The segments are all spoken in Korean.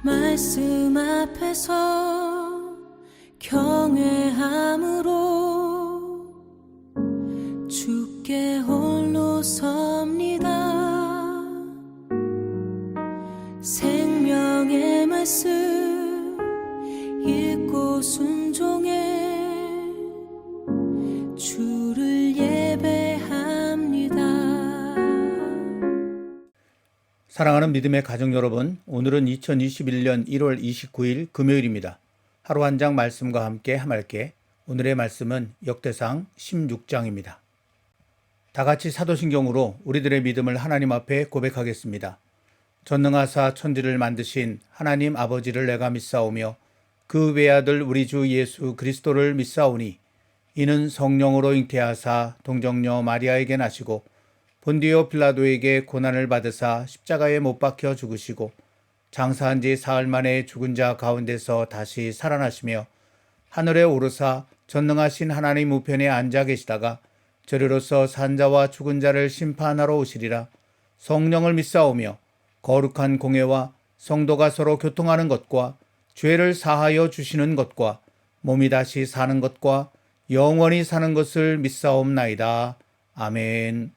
말씀 앞에서 경외함으로 주께 홀로 섭니다. 생명의 말씀 읽고 순종해 주를 예배합니다. 사랑하는 믿음의 가정 여러분, 오늘은 2021년 1월 29일 금요일입니다. 하루 한 장 말씀과 함께 함께 오늘의 말씀은 역대상 16장입니다. 다 같이 사도신경으로 우리들의 믿음을 하나님 앞에 고백하겠습니다. 전능하사 천지를 만드신 하나님 아버지를 내가 믿사오며 그 외아들 우리 주 예수 그리스도를 믿사오니 이는 성령으로 잉태하사 동정녀 마리아에게 나시고 본디오 빌라도에게 고난을 받으사 십자가에 못 박혀 죽으시고 장사한 지 사흘 만에 죽은 자 가운데서 다시 살아나시며 하늘에 오르사 전능하신 하나님 우편에 앉아 계시다가 저리로서 산자와 죽은 자를 심판하러 오시리라. 성령을 믿사오며 거룩한 공회와 성도가 서로 교통하는 것과 죄를 사하여 주시는 것과 몸이 다시 사는 것과 영원히 사는 것을 믿사옵나이다. 아멘.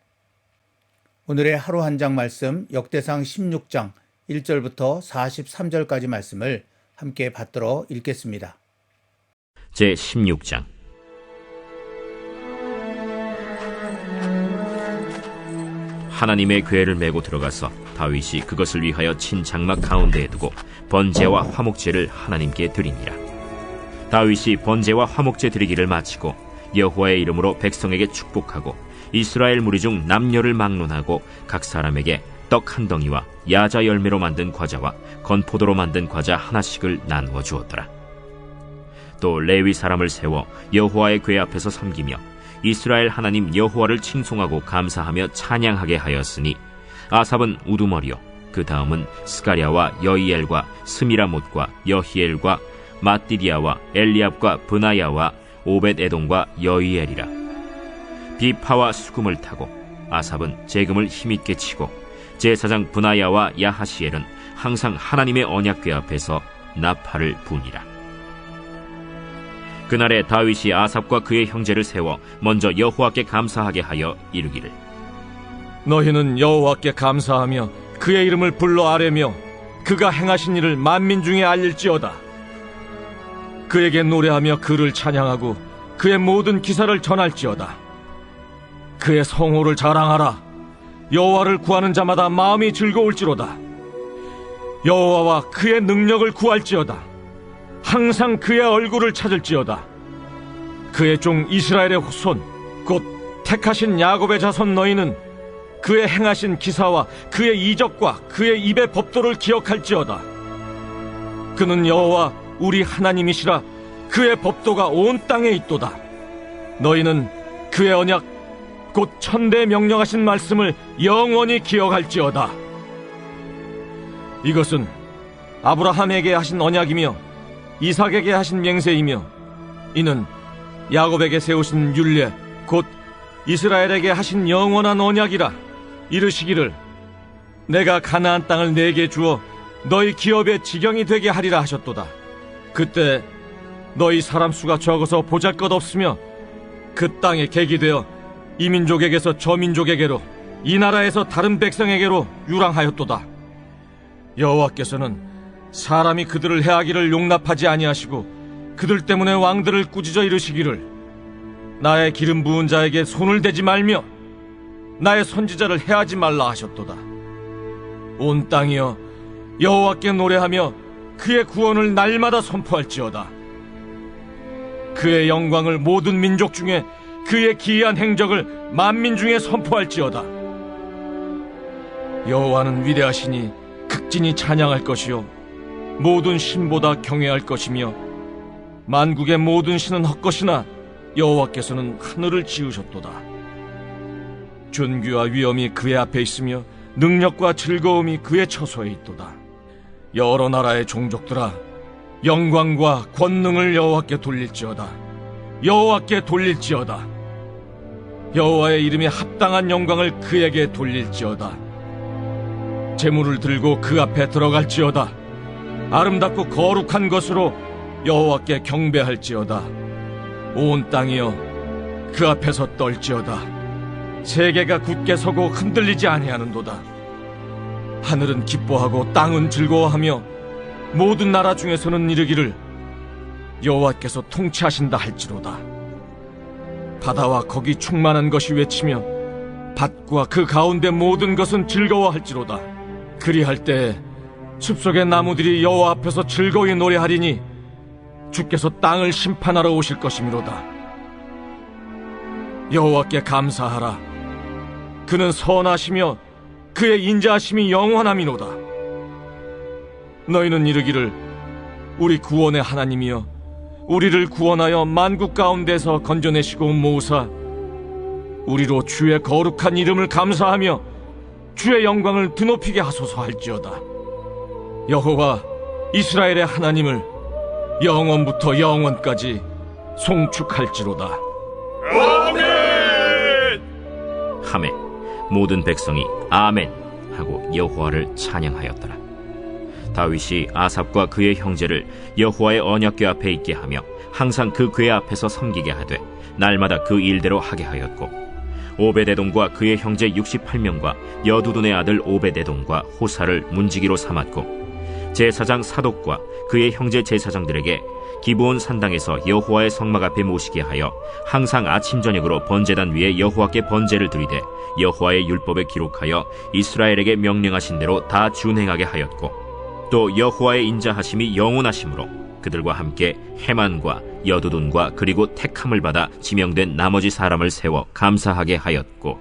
오늘의 하루 한 장 말씀 역대상 16장 1절부터 43절까지 말씀을 함께 받들어 읽겠습니다. 제16장. 하나님의 궤를 메고 들어가서 다윗이 그것을 위하여 친 장막 가운데에 두고 번제와 화목제를 하나님께 드리니라. 다윗이 번제와 화목제 드리기를 마치고 여호와의 이름으로 백성에게 축복하고 이스라엘 무리 중 남녀를 막론하고 각 사람에게 떡 한 덩이와 야자 열매로 만든 과자와 건포도로 만든 과자 하나씩을 나누어 주었더라. 또 레위 사람을 세워 여호와의 궤 앞에서 섬기며 이스라엘 하나님 여호와를 칭송하고 감사하며 찬양하게 하였으니 아삽은 우두머리요 그 다음은 스가랴와 여이엘과 스미라못과 여히엘과 마띠디아와 엘리압과 브나야와 오벳에돔과 여이엘이라. 비파와 수금을 타고 아삽은 재금을 힘있게 치고 제사장 브나야와 야하시엘은 항상 하나님의 언약궤 앞에서 나팔을 부니라. 그날에 다윗이 아삽과 그의 형제를 세워 먼저 여호와께 감사하게 하여 이르기를, 너희는 여호와께 감사하며 그의 이름을 불러 아뢰며 그가 행하신 일을 만민 중에 알릴지어다. 그에게 노래하며 그를 찬양하고 그의 모든 기사를 전할지어다. 그의 성호를 자랑하라. 여호와를 구하는 자마다 마음이 즐거울지로다. 여호와와 그의 능력을 구할지어다. 항상 그의 얼굴을 찾을지어다. 그의 종 이스라엘의 후손 곧 택하신 야곱의 자손 너희는 그의 행하신 기사와 그의 이적과 그의 입의 법도를 기억할지어다. 그는 여호와 우리 하나님이시라. 그의 법도가 온 땅에 있도다. 너희는 그의 언약 곧 천대에 명령하신 말씀을 영원히 기억할지어다. 이것은 아브라함에게 하신 언약이며 이삭에게 하신 맹세이며 이는 야곱에게 세우신 율례 곧 이스라엘에게 하신 영원한 언약이라. 이르시기를 내가 가나안 땅을 네게 주어 너희 기업의 지경이 되게 하리라 하셨도다. 그때 너희 사람 수가 적어서 보잘것없으며 그 땅에 객이 되어 이 민족에게서 저 민족에게로 이 나라에서 다른 백성에게로 유랑하였도다. 여호와께서는 사람이 그들을 해하기를 용납하지 아니하시고 그들 때문에 왕들을 꾸짖어 이르시기를 나의 기름 부은 자에게 손을 대지 말며 나의 선지자를 해하지 말라 하셨도다. 온 땅이여 여호와께 노래하며 그의 구원을 날마다 선포할지어다. 그의 영광을 모든 민족 중에 그의 기이한 행적을 만민 중에 선포할지어다. 여호와는 위대하시니 극진히 찬양할 것이요 모든 신보다 경외할 것이며 만국의 모든 신은 헛것이나 여호와께서는 하늘을 지으셨도다. 존귀와 위엄이 그의 앞에 있으며 능력과 즐거움이 그의 처소에 있도다. 여러 나라의 종족들아 영광과 권능을 여호와께 돌릴지어다. 여호와께 돌릴지어다. 여호와의 이름에 합당한 영광을 그에게 돌릴지어다. 제물을 들고 그 앞에 들어갈지어다. 아름답고 거룩한 것으로 여호와께 경배할지어다. 온 땅이여 그 앞에서 떨지어다. 세계가 굳게 서고 흔들리지 아니하는도다. 하늘은 기뻐하고 땅은 즐거워하며 모든 나라 중에서는 이르기를 여호와께서 통치하신다 할지로다. 바다와 거기 충만한 것이 외치며 밭과 그 가운데 모든 것은 즐거워할지로다. 그리할 때 숲속의 나무들이 여호와 앞에서 즐거이 노래하리니 주께서 땅을 심판하러 오실 것이미로다. 여호와께 감사하라. 그는 선하시며 그의 인자하심이 영원함이로다. 너희는 이르기를 우리 구원의 하나님이여 우리를 구원하여 만국 가운데서 건져내시고 모으사 우리로 주의 거룩한 이름을 감사하며 주의 영광을 드높이게 하소서 할지어다. 여호와 이스라엘의 하나님을 영원부터 영원까지 송축할지로다. 하매 모든 백성이 아멘 하고 여호와를 찬양하였더라. 다윗이 아삽과 그의 형제를 여호와의 언약궤 앞에 있게 하며 항상 그 궤 앞에서 섬기게 하되 날마다 그 일대로 하게 하였고 오베데돔과 그의 형제 68명과 여두둔의 아들 오베데돔과 호사를 문지기로 삼았고 제사장 사독과 그의 형제 제사장들에게 기브온 산당에서 여호와의 성막 앞에 모시게 하여 항상 아침 저녁으로 번제단 위에 여호와께 번제를 드리되 여호와의 율법에 기록하여 이스라엘에게 명령하신 대로 다 준행하게 하였고 또 여호와의 인자하심이 영원하심으로 그들과 함께 헤만과 여두둔과 그리고 택함을 받아 지명된 나머지 사람을 세워 감사하게 하였고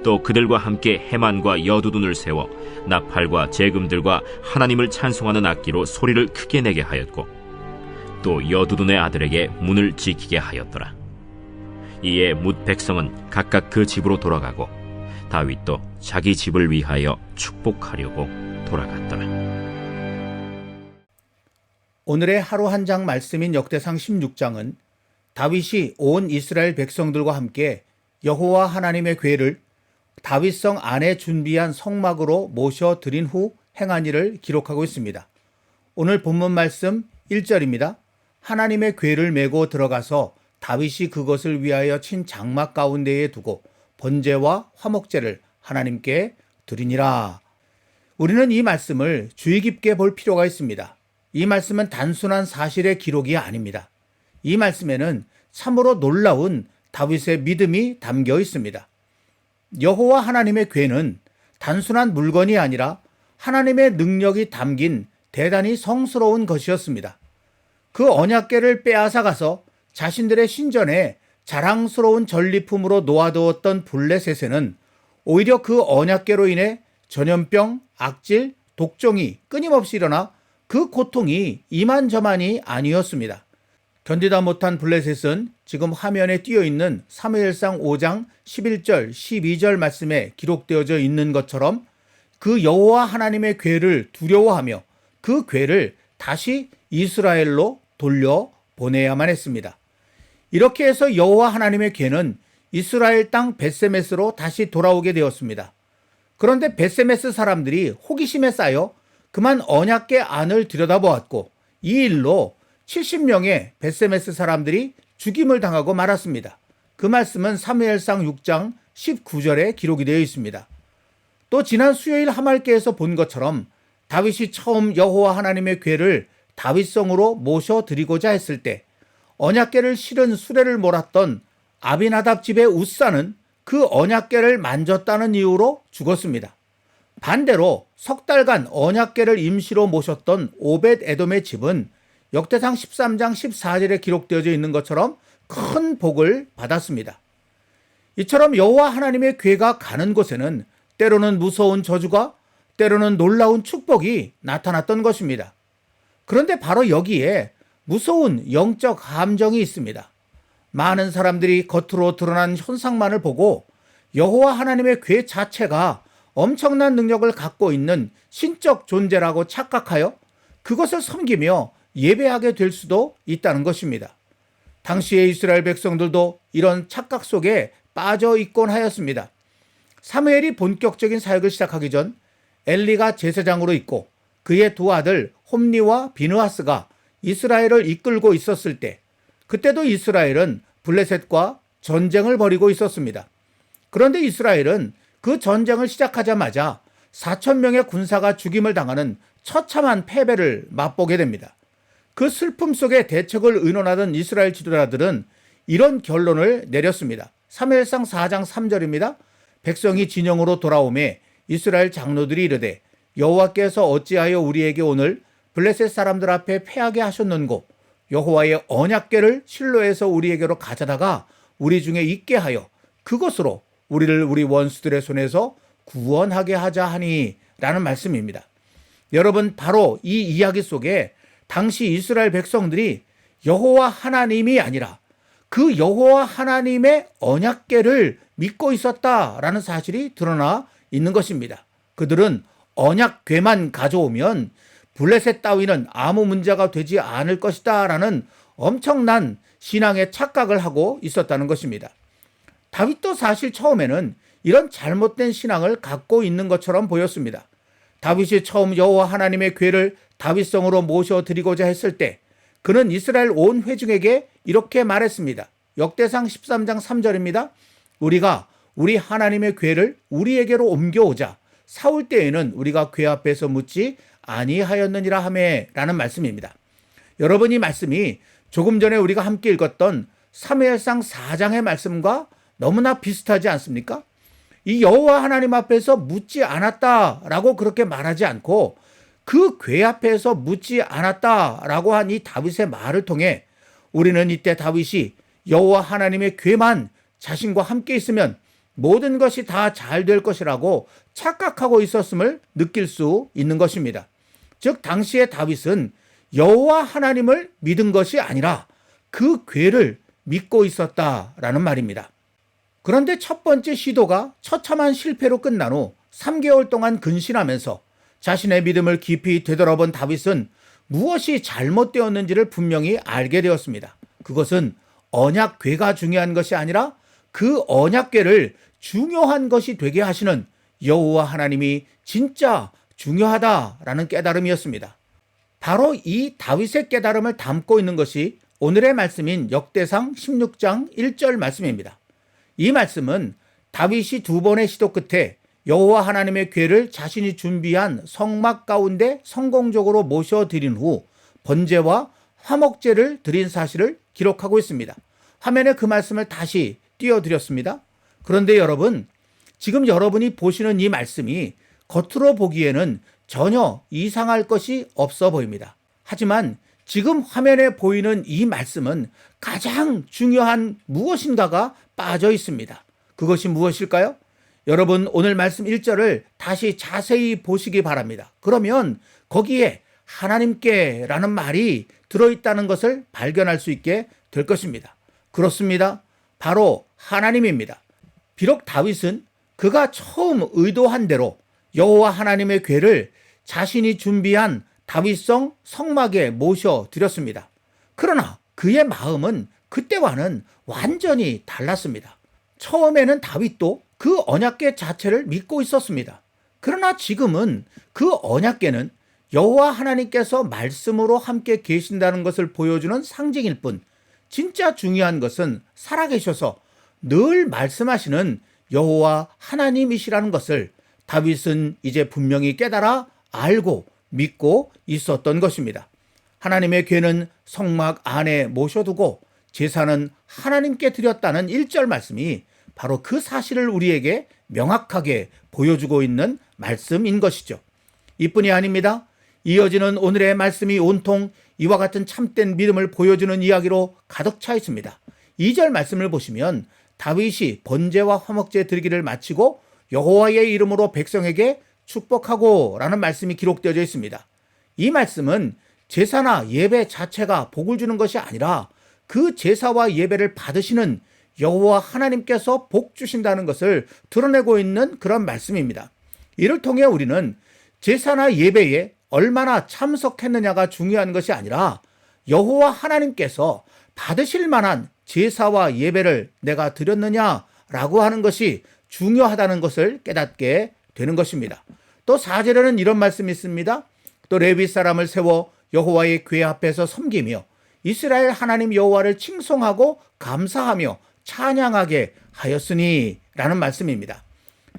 또 그들과 함께 헤만과 여두둔을 세워 나팔과 제금들과 하나님을 찬송하는 악기로 소리를 크게 내게 하였고 또 여두둔의 아들에게 문을 지키게 하였더라. 이에 뭇 백성은 각각 그 집으로 돌아가고 다윗도 자기 집을 위하여 축복하려고 돌아갔더라. 오늘의 하루 한 장 말씀인 역대상 16장은 다윗이 온 이스라엘 백성들과 함께 여호와 하나님의 궤를 다윗성 안에 준비한 성막으로 모셔 드린 후 행한 일을 기록하고 있습니다. 오늘 본문 말씀 1절입니다. 하나님의 궤를 메고 들어가서 다윗이 그것을 위하여 친 장막 가운데에 두고 번제와 화목제를 하나님께 드리니라. 우리는 이 말씀을 주의 깊게 볼 필요가 있습니다. 이 말씀은 단순한 사실의 기록이 아닙니다. 이 말씀에는 참으로 놀라운 다윗의 믿음이 담겨 있습니다. 여호와 하나님의 궤는 단순한 물건이 아니라 하나님의 능력이 담긴 대단히 성스러운 것이었습니다. 그 언약궤를 빼앗아가서 자신들의 신전에 자랑스러운 전리품으로 놓아두었던 블레셋에는 오히려 그 언약궤로 인해 전염병, 악질, 독종이 끊임없이 일어나 그 고통이 이만저만이 아니었습니다. 견디다 못한 블레셋은 지금 화면에 띄어 있는 사무엘상 5장 11절, 12절 말씀에 기록되어져 있는 것처럼 그 여호와 하나님의 궤를 두려워하며 그 궤를 다시 이스라엘로 돌려보내야만 했습니다. 이렇게 해서 여호와 하나님의 궤는 이스라엘 땅 벳세메스로 다시 돌아오게 되었습니다. 그런데 벳세메스 사람들이 호기심에 쌓여 그만 언약궤 안을 들여다보았고 이 일로 70명의 벳세메스 사람들이 죽임을 당하고 말았습니다. 그 말씀은 사무엘상 6장 19절에 기록이 되어 있습니다. 또 지난 수요일 하말께에서 본 것처럼 다윗이 처음 여호와 하나님의 궤를 다윗성으로 모셔드리고자 했을 때 언약궤를 실은 수레를 몰았던 아비나답 집의 웃사는 그 언약궤를 만졌다는 이유로 죽었습니다. 반대로 석 달간 언약궤를 임시로 모셨던 오벳 에돔의 집은 역대상 13장 14절에 기록되어져 있는 것처럼 큰 복을 받았습니다. 이처럼 여호와 하나님의 궤가 가는 곳에는 때로는 무서운 저주가 때로는 놀라운 축복이 나타났던 것입니다. 그런데 바로 여기에 무서운 영적 함정이 있습니다. 많은 사람들이 겉으로 드러난 현상만을 보고 여호와 하나님의 궤 자체가 엄청난 능력을 갖고 있는 신적 존재라고 착각하여 그것을 섬기며 예배하게 될 수도 있다는 것입니다. 당시의 이스라엘 백성들도 이런 착각 속에 빠져 있곤 하였습니다. 사무엘이 본격적인 사역을 시작하기 전 엘리가 제사장으로 있고 그의 두 아들 홈니와 비느하스가 이스라엘을 이끌고 있었을 때, 그때도 이스라엘은 블레셋과 전쟁을 벌이고 있었습니다. 그런데 이스라엘은 그 전쟁을 시작하자마자 4,000명의 군사가 죽임을 당하는 처참한 패배를 맛보게 됩니다. 그 슬픔 속에 대책을 의논하던 이스라엘 지도자들은 이런 결론을 내렸습니다. 사무엘상 4장 3절입니다. 백성이 진영으로 돌아오매 이스라엘 장로들이 이르되 여호와께서 어찌하여 우리에게 오늘 블레셋 사람들 앞에 패하게 하셨는고 여호와의 언약궤를 실로에서 우리에게로 가져다가 우리 중에 있게 하여 그것으로 우리를 우리 원수들의 손에서 구원하게 하자 하니 라는 말씀입니다. 여러분, 바로 이 이야기 속에 당시 이스라엘 백성들이 여호와 하나님이 아니라 그 여호와 하나님의 언약궤를 믿고 있었다라는 사실이 드러나 있는 것입니다. 그들은 언약궤만 가져오면 블레셋 따위는 아무 문제가 되지 않을 것이다 라는 엄청난 신앙의 착각을 하고 있었다는 것입니다. 다윗도 사실 처음에는 이런 잘못된 신앙을 갖고 있는 것처럼 보였습니다. 다윗이 처음 여호와 하나님의 궤를 다윗성으로 모셔드리고자 했을 때 그는 이스라엘 온 회중에게 이렇게 말했습니다. 역대상 13장 3절입니다. 우리가 우리 하나님의 궤를 우리에게로 옮겨오자. 사울 때에는 우리가 궤 앞에서 묻지 아니하였느니라 하매 라는 말씀입니다. 여러분, 이 말씀이 조금 전에 우리가 함께 읽었던 사무엘상 4장의 말씀과 너무나 비슷하지 않습니까? 이 여호와 하나님 앞에서 묻지 않았다라고 그렇게 말하지 않고 그 궤 앞에서 묻지 않았다라고 한 이 다윗의 말을 통해 우리는 이때 다윗이 여호와 하나님의 궤만 자신과 함께 있으면 모든 것이 다 잘 될 것이라고 착각하고 있었음을 느낄 수 있는 것입니다. 즉 당시의 다윗은 여호와 하나님을 믿은 것이 아니라 그 궤를 믿고 있었다라는 말입니다. 그런데 첫 번째 시도가 처참한 실패로 끝난 후 3개월 동안 근신하면서 자신의 믿음을 깊이 되돌아본 다윗은 무엇이 잘못되었는지를 분명히 알게 되었습니다. 그것은 언약궤가 중요한 것이 아니라 그 언약궤를 중요한 것이 되게 하시는 여호와 하나님이 진짜 중요하다라는 깨달음이었습니다. 바로 이 다윗의 깨달음을 담고 있는 것이 오늘의 말씀인 역대상 16장 1절 말씀입니다. 이 말씀은 다윗이 두 번의 시도 끝에 여호와 하나님의 궤를 자신이 준비한 성막 가운데 성공적으로 모셔드린 후 번제와 화목제를 드린 사실을 기록하고 있습니다. 화면에 그 말씀을 다시 띄워드렸습니다. 그런데 여러분, 지금 여러분이 보시는 이 말씀이 겉으로 보기에는 전혀 이상할 것이 없어 보입니다. 하지만 지금 화면에 보이는 이 말씀은 가장 중요한 무엇인가가 빠져 있습니다. 그것이 무엇일까요? 여러분, 오늘 말씀 1절을 다시 자세히 보시기 바랍니다. 그러면 거기에 하나님께라는 말이 들어있다는 것을 발견할 수 있게 될 것입니다. 그렇습니다. 바로 하나님입니다. 비록 다윗은 그가 처음 의도한 대로 여호와 하나님의 궤를 자신이 준비한 다윗성 성막에 모셔드렸습니다. 그러나 그의 마음은 그때와는 완전히 달랐습니다. 처음에는 다윗도 그 언약궤 자체를 믿고 있었습니다. 그러나 지금은 그 언약궤는 여호와 하나님께서 말씀으로 함께 계신다는 것을 보여주는 상징일 뿐, 진짜 중요한 것은 살아계셔서 늘 말씀하시는 여호와 하나님이시라는 것을 다윗은 이제 분명히 깨달아 알고 믿고 있었던 것입니다. 하나님의 궤는 성막 안에 모셔두고 제사는 하나님께 드렸다는 1절 말씀이 바로 그 사실을 우리에게 명확하게 보여주고 있는 말씀인 것이죠. 이뿐이 아닙니다. 이어지는 오늘의 말씀이 온통 이와 같은 참된 믿음을 보여주는 이야기로 가득 차 있습니다. 2절 말씀을 보시면 다윗이 번제와 화목제 드리기를 마치고 여호와의 이름으로 백성에게 축복하고 라는 말씀이 기록되어져 있습니다. 이 말씀은 제사나 예배 자체가 복을 주는 것이 아니라 그 제사와 예배를 받으시는 여호와 하나님께서 복 주신다는 것을 드러내고 있는 그런 말씀입니다. 이를 통해 우리는 제사나 예배에 얼마나 참석했느냐가 중요한 것이 아니라 여호와 하나님께서 받으실 만한 제사와 예배를 내가 드렸느냐라고 하는 것이 중요하다는 것을 깨닫게 되는 것입니다. 또 4절에는 이런 말씀이 있습니다. 또 레위 사람을 세워 여호와의 궤 앞에서 섬기며 이스라엘 하나님 여호와를 칭송하고 감사하며 찬양하게 하였으니 라는 말씀입니다.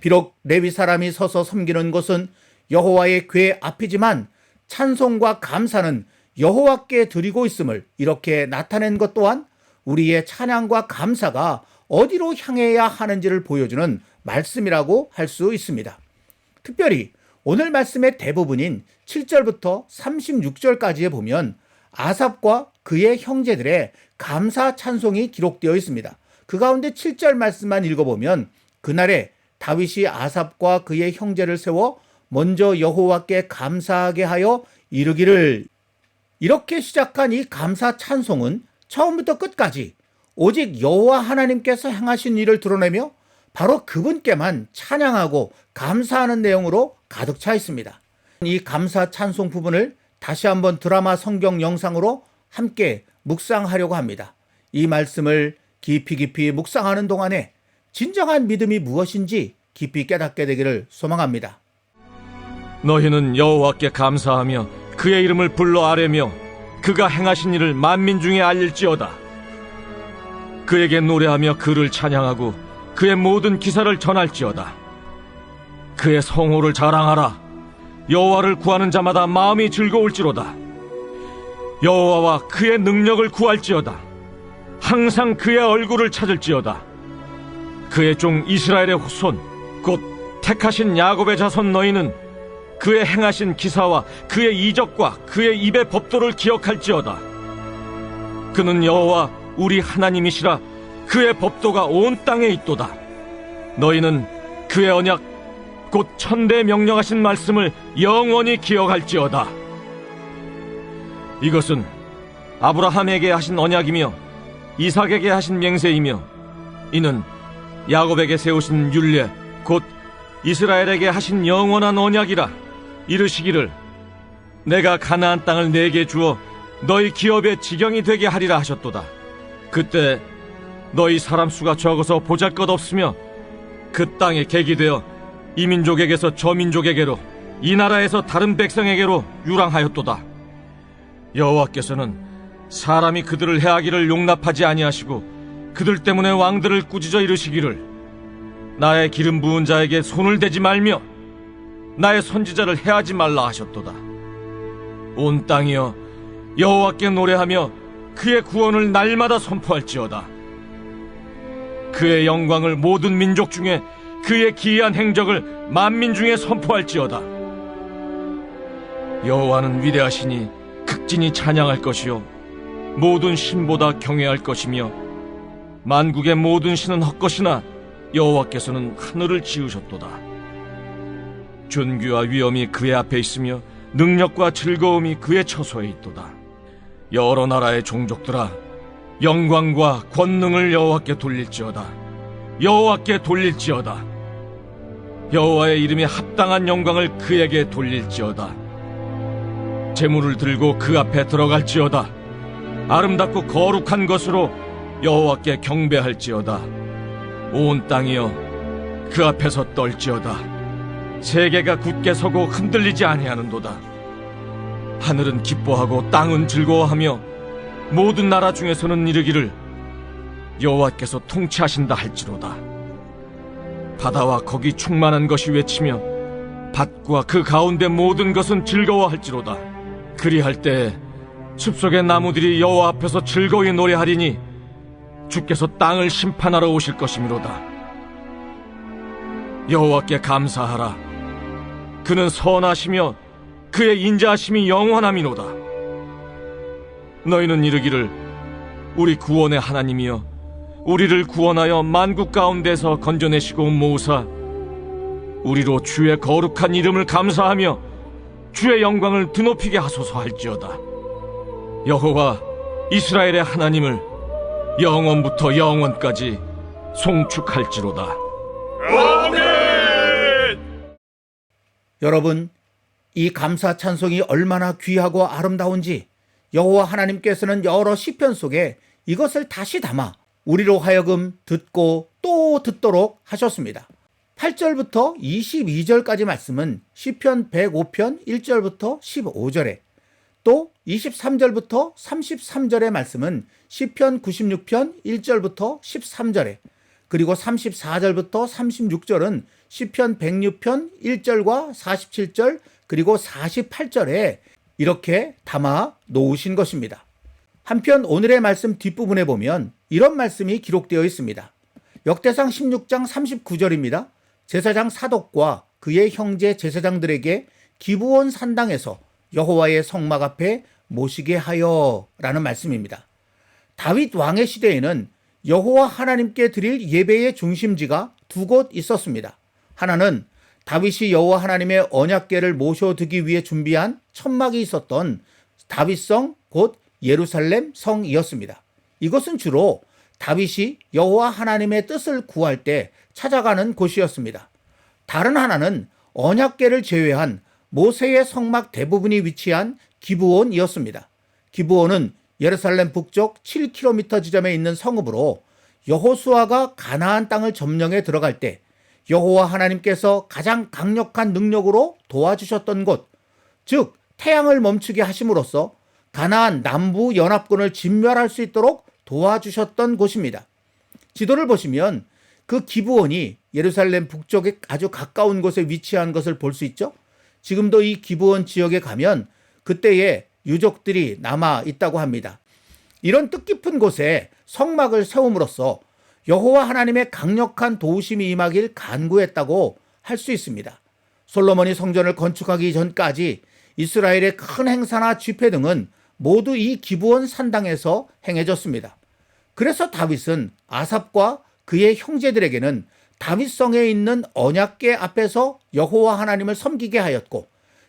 비록 레위 사람이 서서 섬기는 곳은 여호와의 궤 앞이지만 찬송과 감사는 여호와께 드리고 있음을 이렇게 나타낸 것 또한 우리의 찬양과 감사가 어디로 향해야 하는지를 보여주는 말씀이라고 할 수 있습니다. 특별히 오늘 말씀의 대부분인 7절부터 36절까지에 보면 아삽과 그의 형제들의 감사 찬송이 기록되어 있습니다. 그 가운데 7절 말씀만 읽어보면 그날에 다윗이 아삽과 그의 형제를 세워 먼저 여호와께 감사하게 하여 이르기를, 이렇게 시작한 이 감사 찬송은 처음부터 끝까지 오직 여호와 하나님께서 행하신 일을 드러내며 바로 그분께만 찬양하고 감사하는 내용으로 가득 차 있습니다. 이 감사 찬송 부분을 다시 한번 드라마 성경 영상으로 함께 묵상하려고 합니다. 이 말씀을 깊이 묵상하는 동안에 진정한 믿음이 무엇인지 깊이 깨닫게 되기를 소망합니다. 너희는 여호와께 감사하며 그의 이름을 불러 아뢰며 그가 행하신 일을 만민 중에 알릴지어다. 그에게 노래하며 그를 찬양하고 그의 모든 기사를 전할지어다. 그의 성호를 자랑하라. 여호와를 구하는 자마다 마음이 즐거울지로다. 여호와와 그의 능력을 구할지어다. 항상 그의 얼굴을 찾을지어다. 그의 종 이스라엘의 후손 곧 택하신 야곱의 자손 너희는 그의 행하신 기사와 그의 이적과 그의 입의 법도를 기억할지어다. 그는 여호와 우리 하나님이시라. 그의 법도가 온 땅에 있도다. 너희는 그의 언약 곧 천대 명령하신 말씀을 영원히 기억할지어다. 이것은 아브라함에게 하신 언약이며 이삭에게 하신 맹세이며 이는 야곱에게 세우신 율례 곧 이스라엘에게 하신 영원한 언약이라. 이르시기를 내가 가나안 땅을 내게 주어 너희 기업의 지경이 되게 하리라 하셨도다. 그때 너희 사람 수가 적어서 보잘것없으며 그 땅에 객이 되어 이 민족에게서 저 민족에게로 이 나라에서 다른 백성에게로 유랑하였도다. 여호와께서는 사람이 그들을 해하기를 용납하지 아니하시고 그들 때문에 왕들을 꾸짖어 이르시기를 나의 기름 부은 자에게 손을 대지 말며 나의 선지자를 해하지 말라 하셨도다. 온 땅이여 여호와께 노래하며 그의 구원을 날마다 선포할지어다. 그의 영광을 모든 민족 중에 그의 기이한 행적을 만민 중에 선포할지어다. 여호와는 위대하시니 극진히 찬양할 것이요 모든 신보다 경외할 것이며 만국의 모든 신은 헛것이나 여호와께서는 하늘을 지으셨도다. 존귀와 위엄이 그의 앞에 있으며 능력과 즐거움이 그의 처소에 있도다. 여러 나라의 종족들아 영광과 권능을 여호와께 돌릴지어다. 여호와께 돌릴지어다. 여호와의 이름에 합당한 영광을 그에게 돌릴지어다. 제물을 들고 그 앞에 들어갈지어다. 아름답고 거룩한 것으로 여호와께 경배할지어다. 온 땅이여 그 앞에서 떨지어다. 세계가 굳게 서고 흔들리지 아니하는도다. 하늘은 기뻐하고 땅은 즐거워하며 모든 나라 중에서는 이르기를 여호와께서 통치하신다 할지로다. 바다와 거기 충만한 것이 외치며 밭과 그 가운데 모든 것은 즐거워할지로다. 그리할 때에 숲속의 나무들이 여호와 앞에서 즐거이 노래하리니 주께서 땅을 심판하러 오실 것이미로다. 여호와께 감사하라. 그는 선하시며 그의 인자하심이 영원함이로다. 너희는 이르기를 우리 구원의 하나님이여 우리를 구원하여 만국 가운데서 건져내시고 모으사 우리로 주의 거룩한 이름을 감사하며 주의 영광을 드높이게 하소서 할지어다. 여호와 이스라엘의 하나님을 영원부터 영원까지 송축할지로다. 여러분, 이 감사 찬송이 얼마나 귀하고 아름다운지 여호와 하나님께서는 여러 시편 속에 이것을 다시 담아 우리로 하여금 듣고 또 듣도록 하셨습니다. 8절부터 22절까지 말씀은 시편 105편 1절부터 15절에, 또 23절부터 33절의 말씀은 시편 96편 1절부터 13절에, 그리고 34절부터 36절은 시편 106편 1절과 47절 그리고 48절에 이렇게 담아 놓으신 것입니다. 한편 오늘의 말씀 뒷부분에 보면 이런 말씀이 기록되어 있습니다. 역대상 16장 39절입니다. 제사장 사독과 그의 형제 제사장들에게 기브온 산당에서 여호와의 성막 앞에 모시게 하여 라는 말씀입니다. 다윗 왕의 시대에는 여호와 하나님께 드릴 예배의 중심지가 두 곳 있었습니다. 하나는 다윗이 여호와 하나님의 언약궤를 모셔두기 위해 준비한 천막이 있었던 다윗성 곧 예루살렘 성이었습니다. 이것은 주로 다윗이 여호와 하나님의 뜻을 구할 때 찾아가는 곳이었습니다. 다른 하나는 언약궤를 제외한 모세의 성막 대부분이 위치한 기브온이었습니다. 기브온은 예루살렘 북쪽 7km 지점에 있는 성읍으로 여호수아가 가나안 땅을 점령해 들어갈 때 여호와 하나님께서 가장 강력한 능력으로 도와주셨던 곳, 즉 태양을 멈추게 하심으로써 가나안 남부 연합군을 진멸할 수 있도록 도와주셨던 곳입니다. 지도를 보시면 그 기브온이 예루살렘 북쪽에 아주 가까운 곳에 위치한 것을 볼 수 있죠. 지금도 이 기브온 지역에 가면 그때의 유적들이 남아 있다고 합니다. 이런 뜻깊은 곳에 성막을 세움으로써 여호와 하나님의 강력한 도우심이 임하길 간구했다고 할 수 있습니다. 솔로몬이 성전을 건축하기 전까지 이스라엘의 큰 행사나 집회 등은 모두 이 기브온 산당에서 행해졌습니다. 그래서 다윗은 아삽과 그의 형제들에게는 다윗성에 있는 언약궤 앞에서 여호와 하나님을 섬기게 하였고,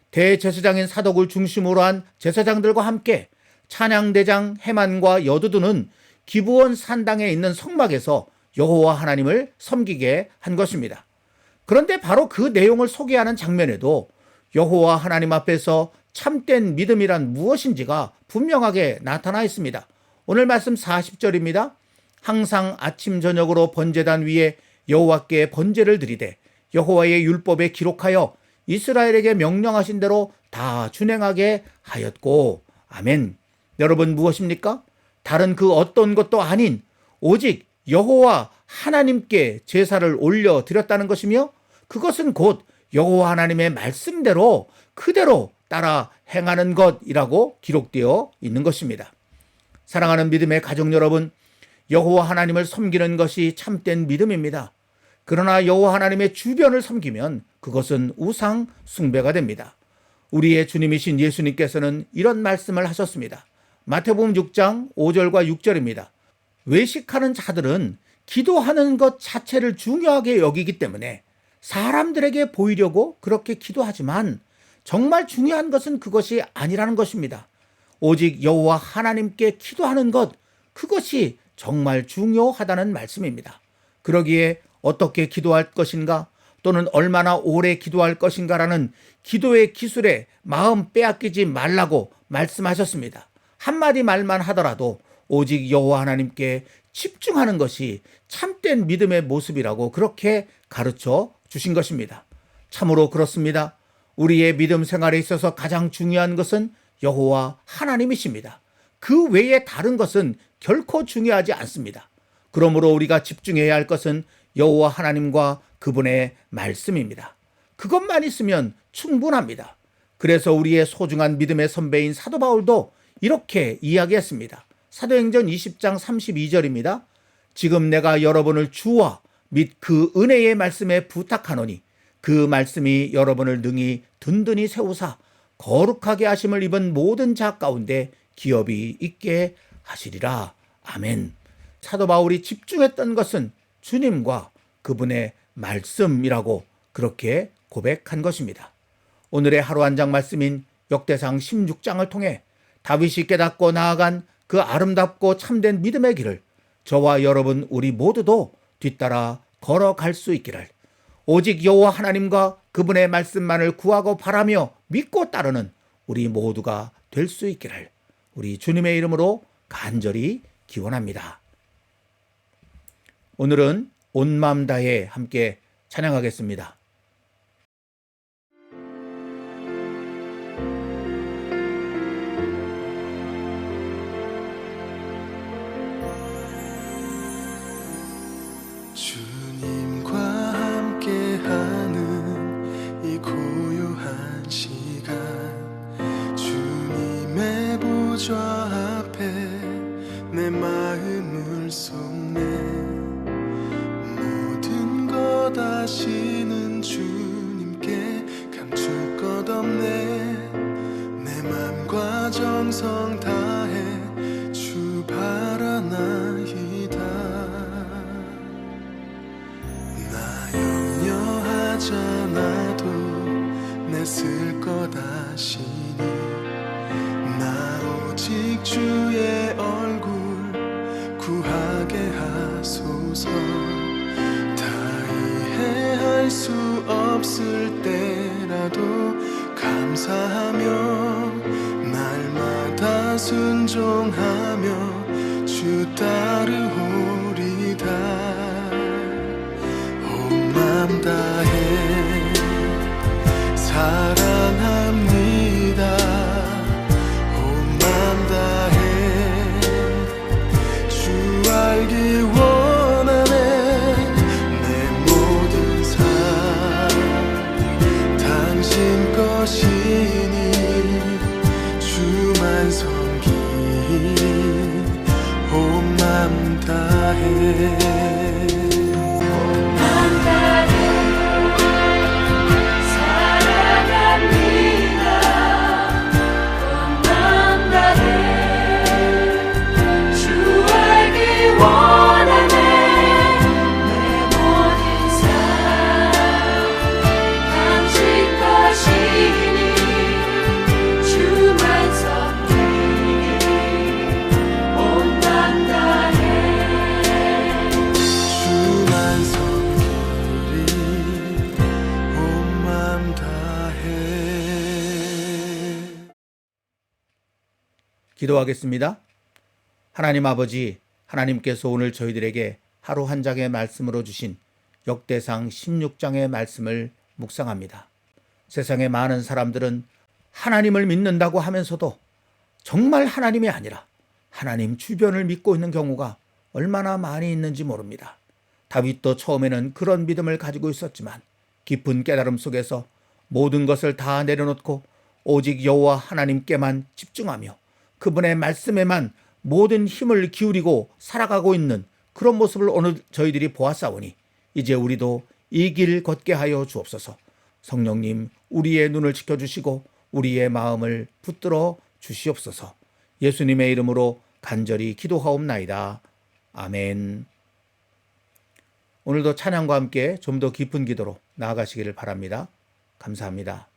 대제사장인 사독을 중심으로 한 제사장들과 함께 찬양대장 헤만과 여두두는 기브온 산당에 있는 성막에서 여호와 하나님을 섬기게 한 것입니다. 그런데 바로 그 내용을 소개하는 장면에도 여호와 하나님 앞에서 참된 믿음이란 무엇인지가 분명하게 나타나 있습니다. 오늘 말씀 40절입니다. 항상 아침 저녁으로 번제단 위에 여호와께 번제를 드리되 여호와의 율법에 기록하여 이스라엘에게 명령하신 대로 다 준행하게 하였고. 아멘. 여러분, 무엇입니까? 다른 그 어떤 것도 아닌 오직 여호와 하나님께 제사를 올려 드렸다는 것이며, 그것은 곧 여호와 하나님의 말씀대로 그대로 따라 행하는 것이라고 기록되어 있는 것입니다. 사랑하는 믿음의 가족 여러분, 여호와 하나님을 섬기는 것이 참된 믿음입니다. 그러나 여호와 하나님의 주변을 섬기면 그것은 우상 숭배가 됩니다. 우리의 주님이신 예수님께서는 이런 말씀을 하셨습니다. 마태복음 6장 5절과 6절입니다. 외식하는 자들은 기도하는 것 자체를 중요하게 여기기 때문에 사람들에게 보이려고 그렇게 기도하지만 정말 중요한 것은 그것이 아니라는 것입니다. 오직 여호와 하나님께 기도하는 것, 그것이 정말 중요하다는 말씀입니다. 그러기에 어떻게 기도할 것인가, 또는 얼마나 오래 기도할 것인가라는 기도의 기술에 마음 빼앗기지 말라고 말씀하셨습니다. 한마디 말만 하더라도 오직 여호와 하나님께 집중하는 것이 참된 믿음의 모습이라고 그렇게 가르쳐 주신 것입니다. 참으로 그렇습니다. 우리의 믿음 생활에 있어서 가장 중요한 것은 여호와 하나님이십니다. 그 외에 다른 것은 결코 중요하지 않습니다. 그러므로 우리가 집중해야 할 것은 여호와 하나님과 그분의 말씀입니다. 그것만 있으면 충분합니다. 그래서 우리의 소중한 믿음의 선배인 사도 바울도 이렇게 이야기했습니다. 사도행전 20장 32절입니다. 지금 내가 여러분을 주와 및 그 은혜의 말씀에 부탁하노니 그 말씀이 여러분을 능히 든든히 세우사 거룩하게 하심을 입은 모든 자 가운데 기업이 있게 하시리라. 아멘. 사도 바울이 집중했던 것은 주님과 그분의 말씀이라고 그렇게 고백한 것입니다. 오늘의 하루 한 장 말씀인 역대상 16장을 통해 다윗이 깨닫고 나아간 그 아름답고 참된 믿음의 길을 저와 여러분 우리 모두도 뒤따라 걸어갈 수 있기를, 오직 여호와 하나님과 그분의 말씀만을 구하고 바라며 믿고 따르는 우리 모두가 될 수 있기를 우리 주님의 이름으로 간절히 기원합니다. 오늘은 온 마음 다해 함께 찬양하겠습니다. 주님과 함께하는 이 고요한 시간, 주님의 보좌 앞에 내 마음을 쏟네. 모든 것 아시는 주님께 감출 것 없네. 내 맘과 정성 다해 주 바라나이다. 나 염려하잖아도 내쓸 것 아시니, 나 오직 주의 얼굴 구하게 하소서. 다 이해할 수 없을 때라도 감사하며 날마다 순종하며 주 따르오리다. 온 맘 다해 사랑합니다. 온 맘 다해 주 알기 원하네. 내 모든 삶 당신 것이니 주만 섬기 온 맘 다해. 기도하겠습니다. 하나님 아버지, 하나님께서 오늘 저희들에게 하루 한 장의 말씀으로 주신 역대상 16장의 말씀을 묵상합니다. 세상의 많은 사람들은 하나님을 믿는다고 하면서도 정말 하나님이 아니라 하나님 주변을 믿고 있는 경우가 얼마나 많이 있는지 모릅니다. 다윗도 처음에는 그런 믿음을 가지고 있었지만 깊은 깨달음 속에서 모든 것을 다 내려놓고 오직 여호와 하나님께만 집중하며 그분의 말씀에만 모든 힘을 기울이고 살아가고 있는 그런 모습을 오늘 저희들이 보았사오니 이제 우리도 이 길 걷게 하여 주옵소서. 성령님, 우리의 눈을 지켜주시고 우리의 마음을 붙들어 주시옵소서. 예수님의 이름으로 간절히 기도하옵나이다. 아멘. 오늘도 찬양과 함께 좀 더 깊은 기도로 나아가시기를 바랍니다. 감사합니다.